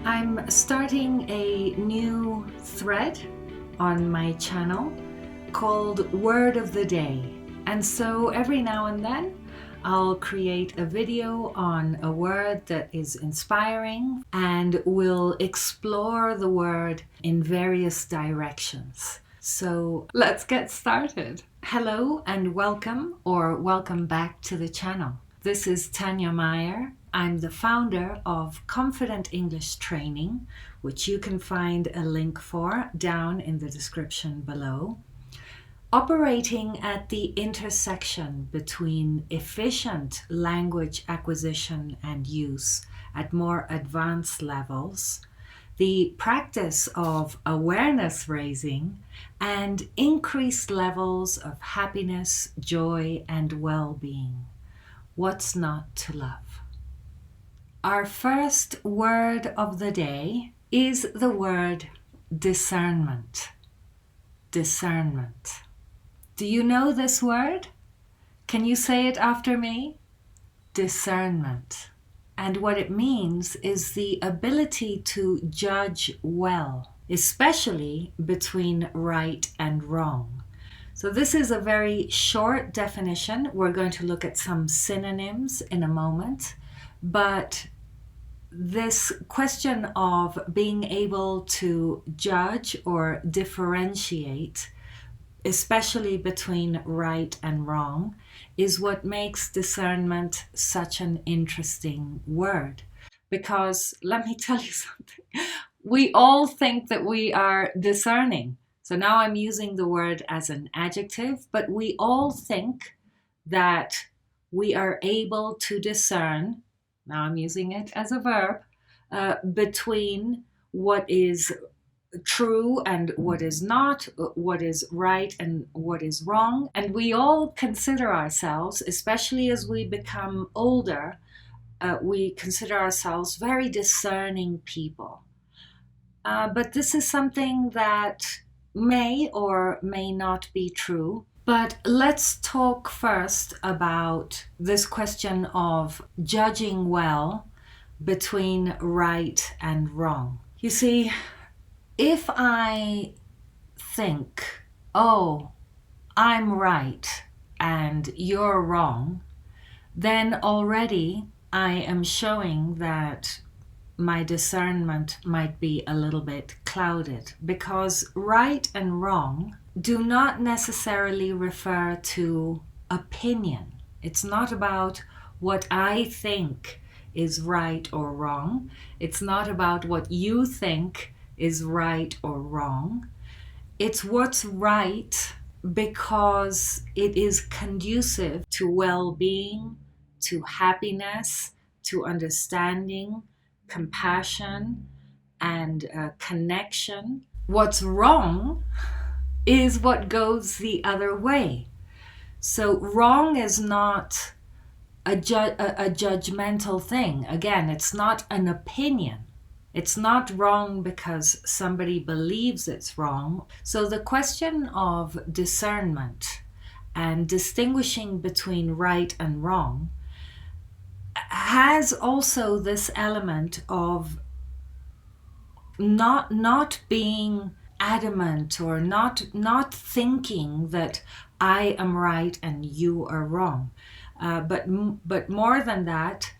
I'm starting a new thread on my channel called Word of the Day. And so every now and then I'll create a video on a word that is inspiring and we'll explore the word in various directions. So let's get started. Hello and welcome or welcome back to the channel. This is Tanya Meyer. I'm the founder of Confident English Training, which you can find a link for down in the description below. Operating at the intersection between efficient language acquisition and use at more advanced levels, the practice of awareness raising, and increased levels of happiness, joy, and well-being. What's not to love? Our first word of the day is the word discernment. Discernment. Do you know this word? Can you say it after me? Discernment. And what it means is the ability to judge well, especially between right and wrong. So this is a very short definition. We're going to look at some synonyms in a moment, but this question of being able to judge or differentiate, especially between right and wrong, is what makes discernment such an interesting word. Because let me tell you something, we all think that we are discerning. So now I'm using the word as an adjective, but we all think that we are able to discern, now I'm using it as a verb, between what is true and what is not, what is right and what is wrong. And we all consider ourselves, especially as we become older, we consider ourselves very discerning people. But this is something that may or may not be true. But let's talk first about this question of judging well between right and wrong. You see, if I think, oh, I'm right and you're wrong, then already I am showing that my discernment might be a little bit clouded, because right and wrong do not necessarily refer to opinion. It's not about what I think is right or wrong. It's not about what you think is right or wrong. It's what's right because it is conducive to well-being, to happiness, to understanding, compassion, and connection. What's wrong is what goes the other way. So wrong is not a judgmental thing. Again, it's not an opinion. It's not wrong because somebody believes it's wrong. So the question of discernment and distinguishing between right and wrong has also this element of not being adamant or not thinking that I am right and you are wrong. But more than that,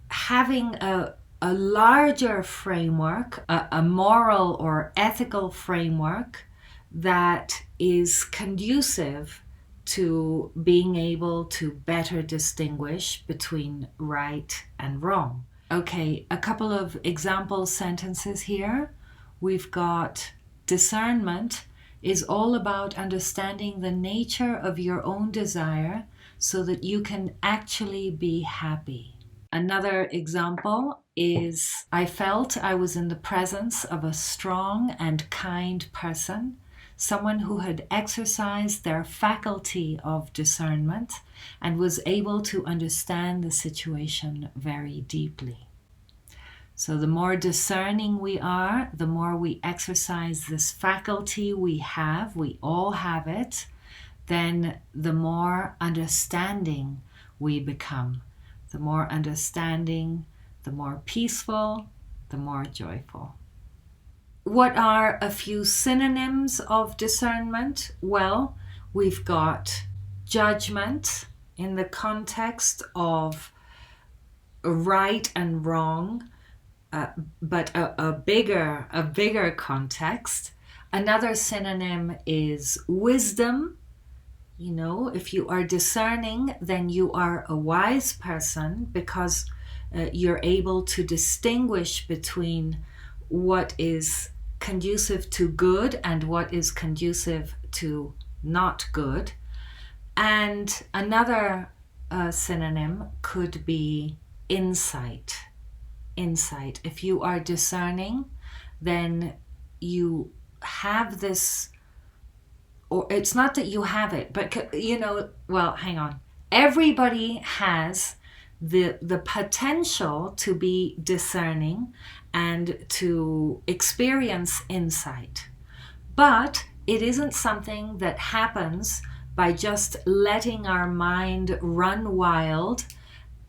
having a larger framework, a moral or ethical framework that is conducive to being able to better distinguish between right and wrong. Okay, a couple of example sentences here. We've got discernment is all about understanding the nature of your own desire so that you can actually be happy. Another example is, I felt I was in the presence of a strong and kind person, someone who had exercised their faculty of discernment and was able to understand the situation very deeply. So the more discerning we are, the more we exercise this faculty we all have it, then the more understanding we become. The more understanding, the more peaceful, the more joyful. What are a few synonyms of discernment? Well, we've got judgment in the context of right and wrong, but a bigger context. Another synonym is wisdom. You know, if you are discerning, then you are a wise person because you're able to distinguish between what is conducive to good and what is conducive to not good. And another synonym could be insight. Insight. If you are discerning, then you have this, or it's not that you have it, but well, hang on. Everybody has the potential to be discerning and to experience insight. But it isn't something that happens by just letting our mind run wild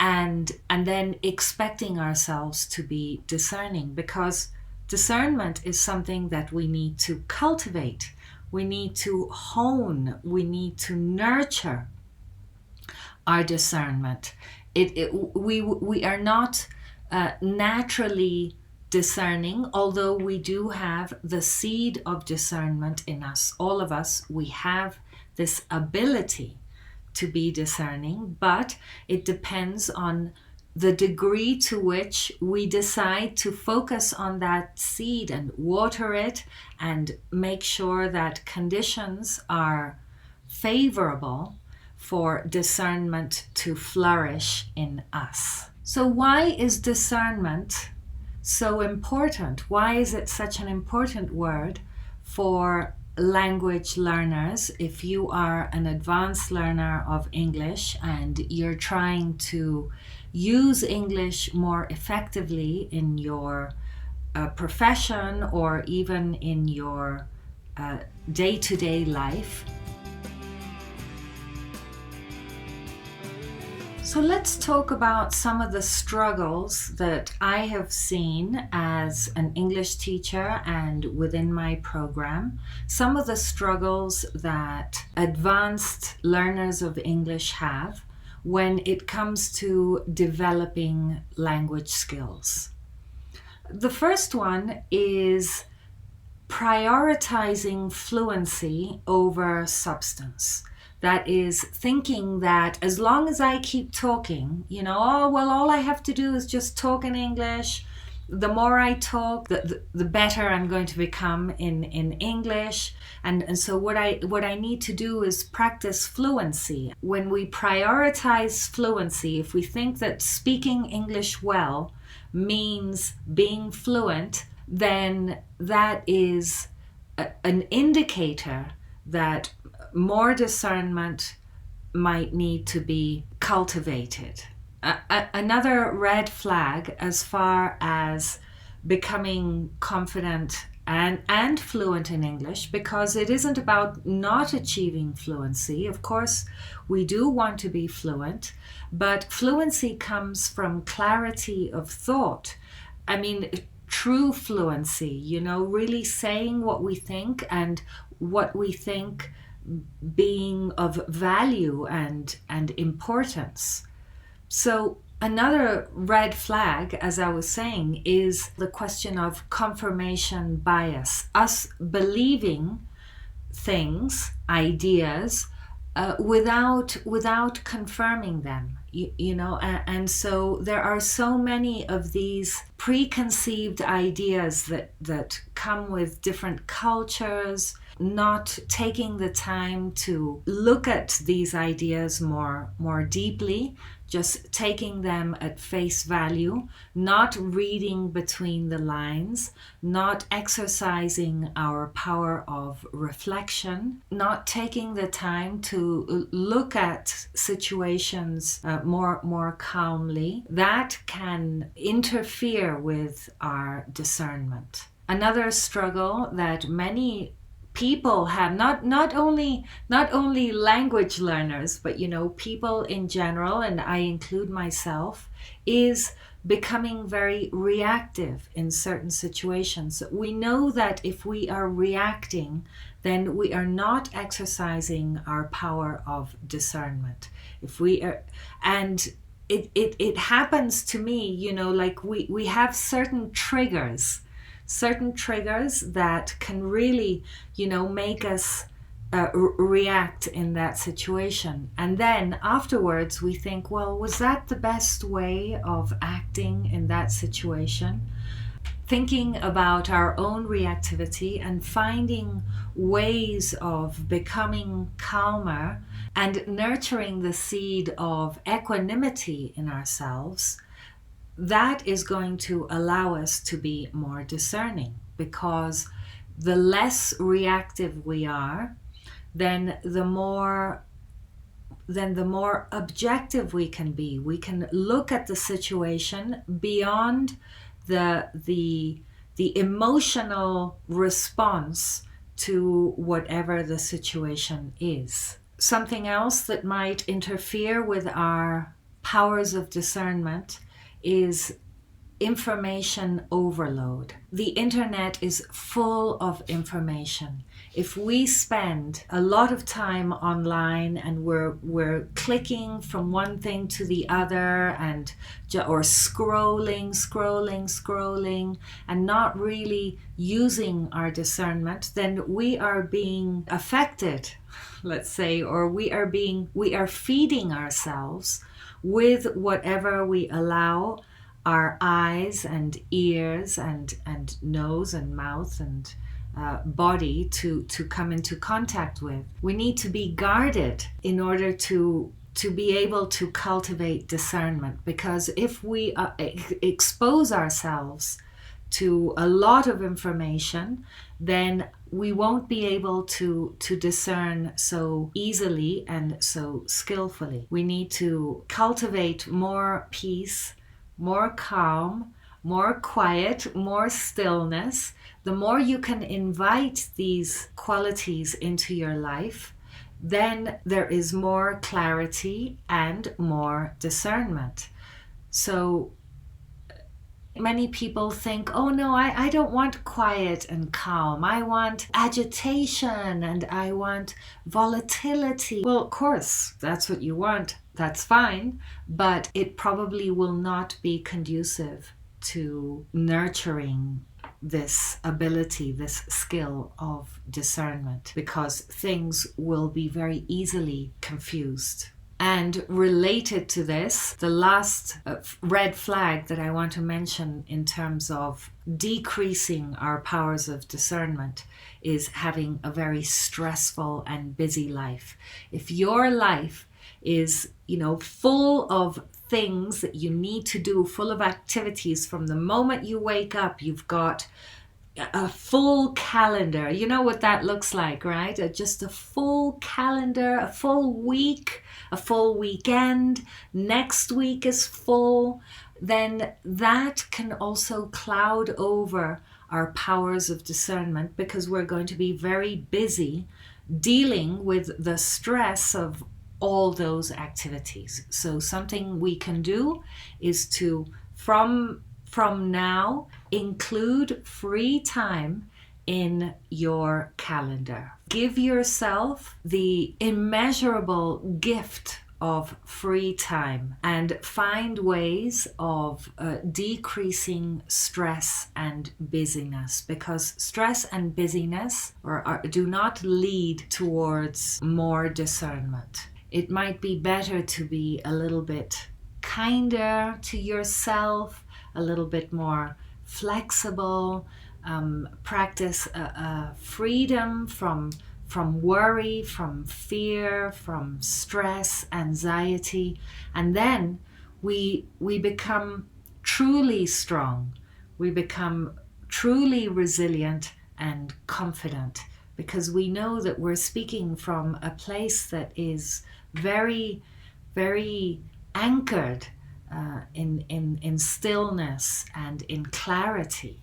and then expecting ourselves to be discerning, because discernment is something that we need to cultivate, we need to hone, we need to nurture our discernment. We are not naturally discerning, although we do have the seed of discernment in us. All of us, we have this ability to be discerning, but it depends on the degree to which we decide to focus on that seed and water it and make sure that conditions are favorable for discernment to flourish in us. So why is discernment so important? Why is it such an important word for language learners? If you are an advanced learner of English and you're trying to use English more effectively in your profession or even in your day-to-day life. So let's talk about some of the struggles that I have seen as an English teacher and within my program. Some of the struggles that advanced learners of English have when it comes to developing language skills. The first one is prioritizing fluency over substance. That is thinking that as long as I keep talking, all I have to do is just talk in English. The more I talk, the better I'm going to become in English. And so what I need to do is practice fluency. When we prioritize fluency, if we think that speaking English well means being fluent, then that is an indicator that more discernment might need to be cultivated. Another red flag as far as becoming confident and fluent in English, because it isn't about not achieving fluency. Of course, we do want to be fluent, but fluency comes from clarity of thought. I mean, true fluency, really saying what we think and what we think being of value and importance. So another red flag, as I was saying, is the question of confirmation bias, us believing things, ideas, without confirming them, and so there are so many of these preconceived ideas that come with different cultures, not taking the time to look at these ideas more deeply, just taking them at face value, not reading between the lines, not exercising our power of reflection, not taking the time to look at situations more calmly. That can interfere with our discernment. Another struggle that many people have not only language learners, but people in general, and I include myself, is becoming very reactive in certain situations. We know that if we are reacting, then we are not exercising our power of discernment. If we are, and it happens to me, like we have certain triggers that can really, make us react in that situation. And then afterwards we think, well, was that the best way of acting in that situation? Thinking about our own reactivity and finding ways of becoming calmer and nurturing the seed of equanimity in ourselves, that is going to allow us to be more discerning, because the less reactive we are, then the more objective we can be. We can look at the situation beyond the emotional response to whatever the situation is. Something else that might interfere with our powers of discernment is information overload. The internet is full of information. If we spend a lot of time online and we're clicking from one thing to the other or scrolling and not really using our discernment, then we are being affected, let's say, or we are feeding ourselves with whatever we allow our eyes and ears and nose and mouth and body to come into contact with. We need to be guarded in order to be able to cultivate discernment, because if we expose ourselves to a lot of information, then we won't be able to discern so easily and so skillfully. We need to cultivate more peace, more calm, more quiet, more stillness. The more you can invite these qualities into your life, then there is more clarity and more discernment. So many people think, oh no, I don't want quiet and calm. I want agitation and I want volatility. Well, of course, that's what you want. That's fine. But it probably will not be conducive to nurturing this ability, this skill of discernment, because things will be very easily confused. And related to this, the last red flag that I want to mention in terms of decreasing our powers of discernment is having a very stressful and busy life. If your life is, full of things that you need to do, full of activities from the moment you wake up, you've got a full calendar. You know what that looks like, right? Just a full calendar, a full week, a full weekend. Next week is full. Then that can also cloud over our powers of discernment, because we're going to be very busy dealing with the stress of all those activities. So something we can do is to, from now, include free time in your calendar. Give yourself the immeasurable gift of free time and find ways of decreasing stress and busyness, because stress and busyness do not lead towards more discernment. It might be better to be a little bit kinder to yourself, a little bit more flexible, practice freedom from worry, from fear, from stress, anxiety, and then we become truly strong. We become truly resilient and confident, because we know that we're speaking from a place that is very, very anchored in stillness and in clarity.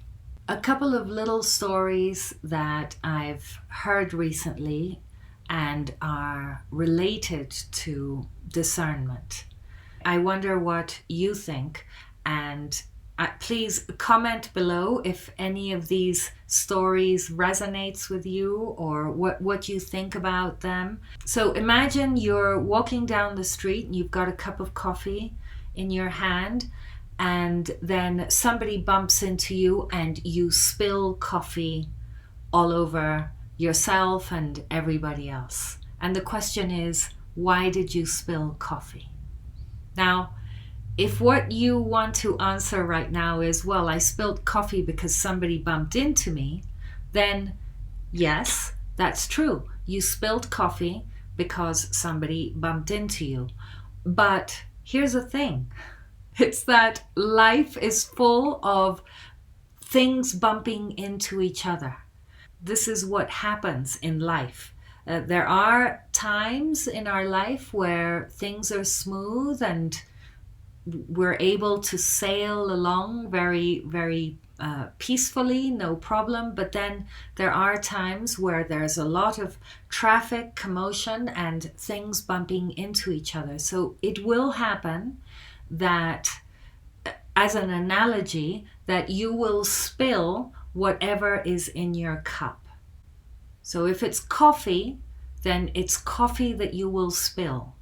a couple of little stories that I've heard recently and are related to discernment. I wonder what you think, and please comment below if any of these stories resonates with you or what you think about them. So imagine you're walking down the street and you've got a cup of coffee in your hand, and then somebody bumps into you and you spill coffee all over yourself and everybody else. And the question is, why did you spill coffee? Now, if what you want to answer right now is, well, I spilled coffee because somebody bumped into me, then yes, that's true. You spilled coffee because somebody bumped into you. But here's the thing. It's that life is full of things bumping into each other. This is what happens in life. There are times in our life where things are smooth and we're able to sail along very, very peacefully, no problem. But then there are times where there's a lot of traffic, commotion, and things bumping into each other. So it will happen that, as an analogy, that you will spill whatever is in your cup. So if it's coffee, then it's coffee that you will spill,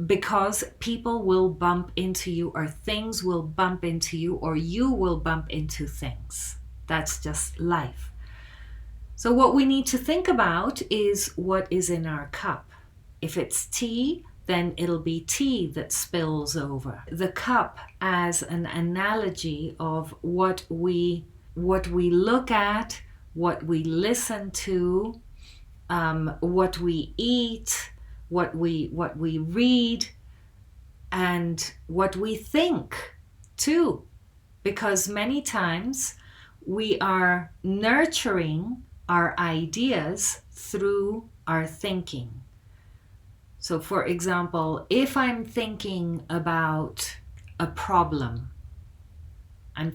because people will bump into you, or things will bump into you, or you will bump into things. That's just life. So what we need to think about is what is in our cup. If it's tea, then it'll be tea that spills over. The cup as an analogy of what we look at, what we listen to, what we eat, what we read, and what we think too. Because many times we are nurturing our ideas through our thinking. So for example, if I'm thinking about a problem, and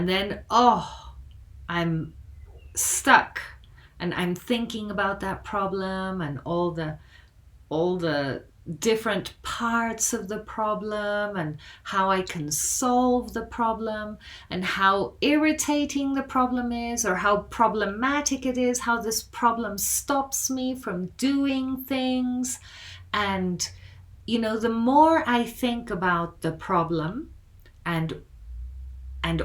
then, I'm stuck and I'm thinking about that problem and all the different parts of the problem and how I can solve the problem and how irritating the problem is, or how problematic it is, how this problem stops me from doing things. And the more I think about the problem and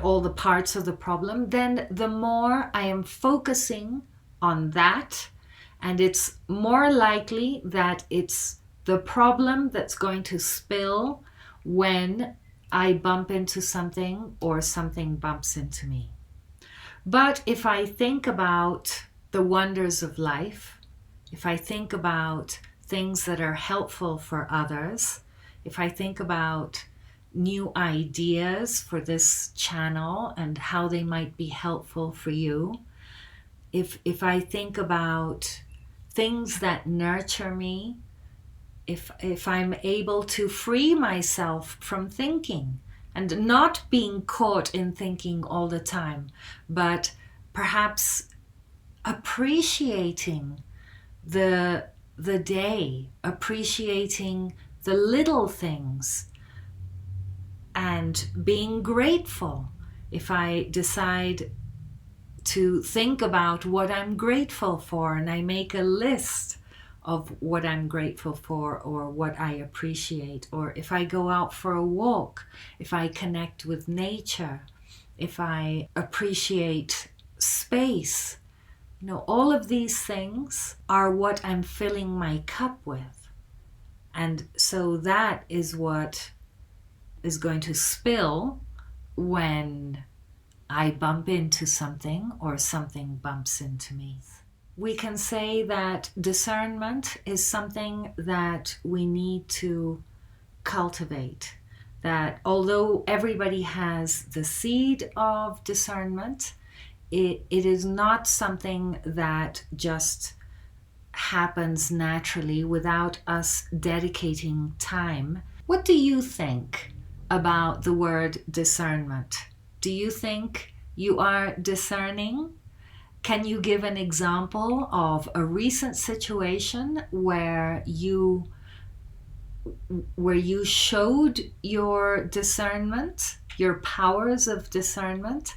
all the parts of the problem, then the more I am focusing on that, and it's more likely that it's the problem that's going to spill when I bump into something or something bumps into me. But if I think about the wonders of life, if I think about things that are helpful for others, if I think about new ideas for this channel and how they might be helpful for you, if I think about things that nurture me, if I'm able to free myself from thinking and not being caught in thinking all the time, but perhaps appreciating the day, appreciating the little things, and being grateful. If I decide to think about what I'm grateful for, and I make a list of what I'm grateful for or what I appreciate, or if I go out for a walk, if I connect with nature, if I appreciate space, all of these things are what I'm filling my cup with. And so that is what is going to spill when I bump into something or something bumps into me. We can say that discernment is something that we need to cultivate. That although everybody has the seed of discernment, it is not something that just happens naturally without us dedicating time. What do you think about the word discernment? Do you think you are discerning? Can you give an example of a recent situation where you showed your discernment, your powers of discernment?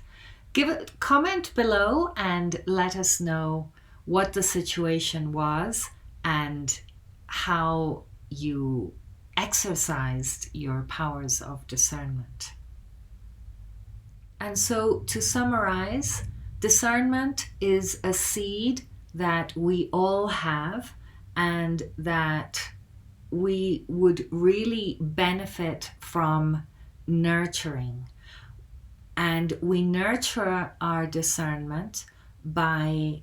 Give a comment below and let us know what the situation was and how you exercised your powers of discernment. And so, to summarize, discernment is a seed that we all have and that we would really benefit from nurturing. And we nurture our discernment by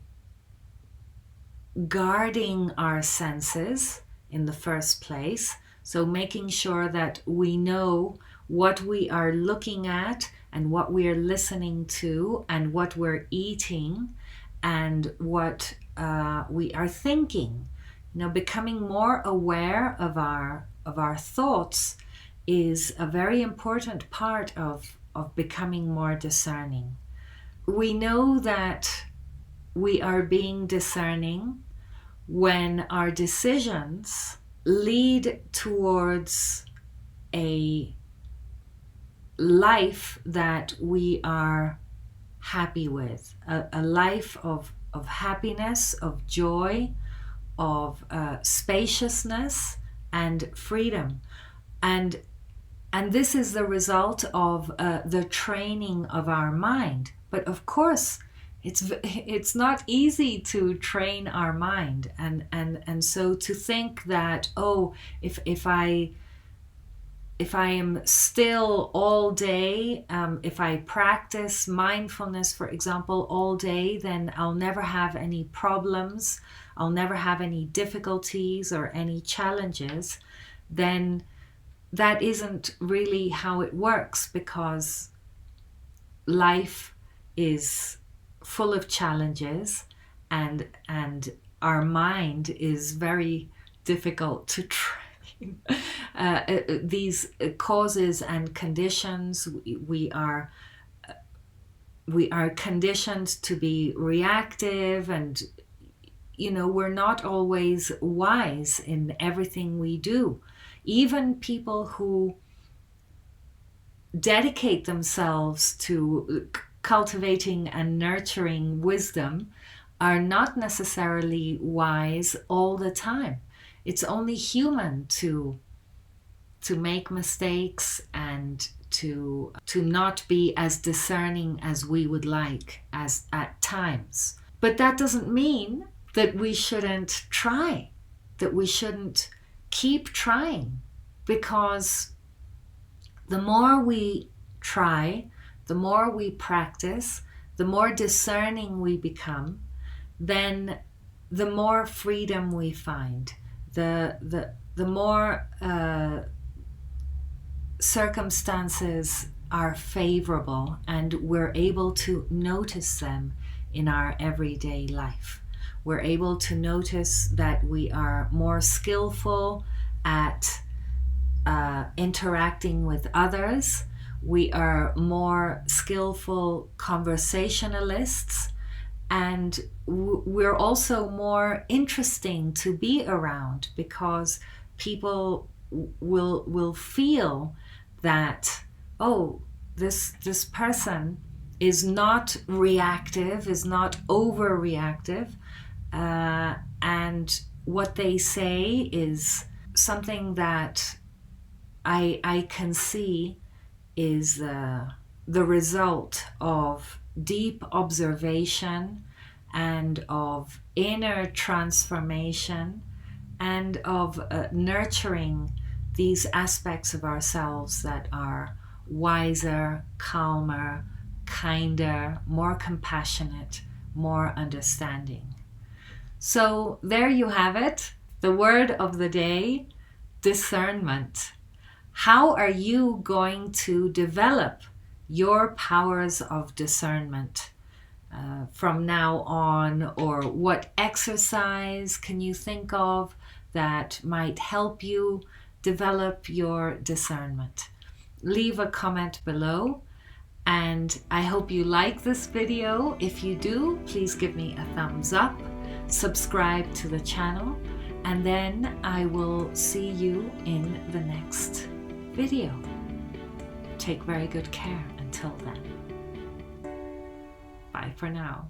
guarding our senses in the first place. So making sure that we know what we are looking at and what we are listening to and what we're eating and what we are thinking. Becoming more aware of our thoughts is a very important part of becoming more discerning. We know that we are being discerning when our decisions lead towards a life that we are happy with, a life of happiness, of joy, of spaciousness and freedom. And this is the result of the training of our mind. But of course, it's not easy to train our mind, and so to think that, oh, if I am still all day, if I practice mindfulness, for example, all day, then I'll never have any problems, I'll never have any difficulties or any challenges, then that isn't really how it works, because life is full of challenges and our mind is very difficult to train. These causes and conditions, we are conditioned to be reactive, and we're not always wise in everything we do. Even people who dedicate themselves to cultivating and nurturing wisdom are not necessarily wise all the time. It's only human to make mistakes and to not be as discerning as we would like as at times. But that doesn't mean that we shouldn't try, that we shouldn't keep trying, because the more we try, the more we practice, the more discerning we become, then the more freedom we find, the more circumstances are favorable and we're able to notice them in our everyday life. We're able to notice that we are more skillful at interacting with others. We are more skillful conversationalists, and we're also more interesting to be around, because people will feel that, oh, this person is not reactive, is not overreactive, and what they say is something that I can see is the result of deep observation and of inner transformation and of nurturing these aspects of ourselves that are wiser, calmer, kinder, more compassionate, more understanding. So there you have it, the word of the day, discernment. How are you going to develop your powers of discernment from now on? Or what exercise can you think of that might help you develop your discernment? Leave a comment below, And I hope you like this video. If you do, please give me a thumbs up, subscribe to the channel, and then I will see you in the next video. Take very good care until then. Bye for now.